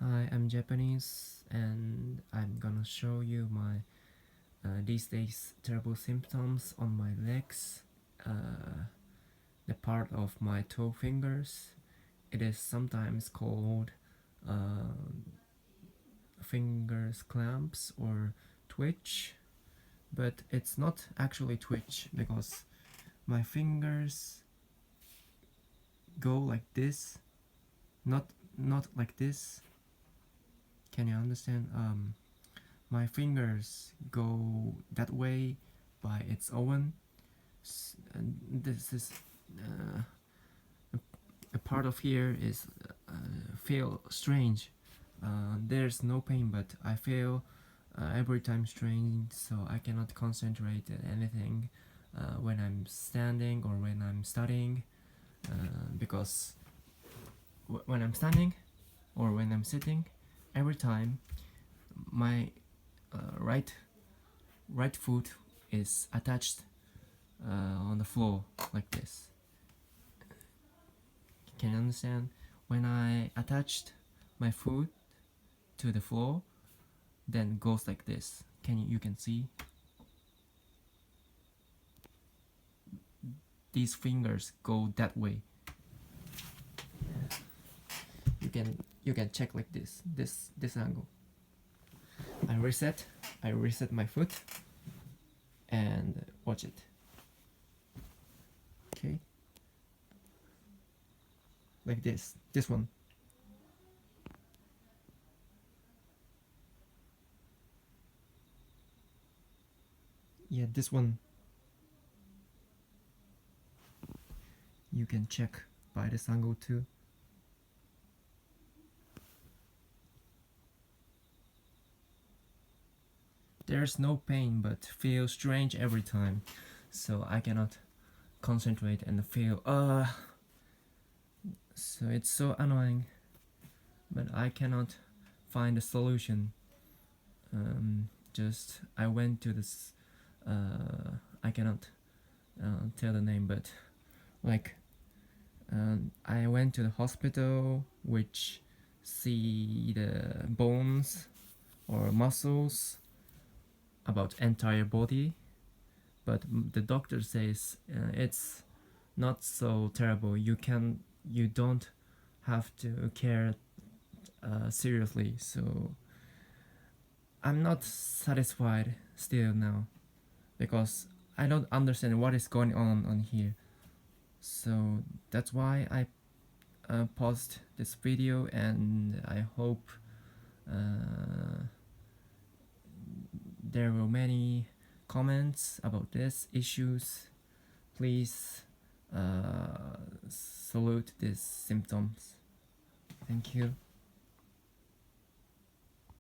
Hi, I'm Japanese and I'm gonna show you my these days terrible symptoms on my legs, the part of my toe fingers. It is sometimes called fingers clamps or twitch, but it's not actually twitch because my fingers go like this, not not like this. Can you understand? My fingers go that way by its own. And this is a part of here is feel strange. There's no pain, but I feel every time strange, so I cannot concentrate on anything when I'm standing or when I'm studying, because when I'm standing or when I'm sitting, every time my right foot is attached on the floor like this. Can you understand? When I attached my foot to the floor, then goes like this. You can see these fingers go that way. You can check like this angle. I reset my foot and watch it. Okay, like this one. Yeah, this one. You can check by this angle too. There's no pain, but feel strange every time, so I cannot concentrate and feel so it's so annoying, but I cannot find a solution. Just I went to this I cannot tell the name, but like I went to the hospital which see the bones or muscles about entire body, but the doctor says it's not so terrible. You don't have to care seriously. So I'm not satisfied still now because I don't understand what is going on here. So that's why I paused this video, and I hope there were many comments about this issues. Please salute these symptoms. Thank you.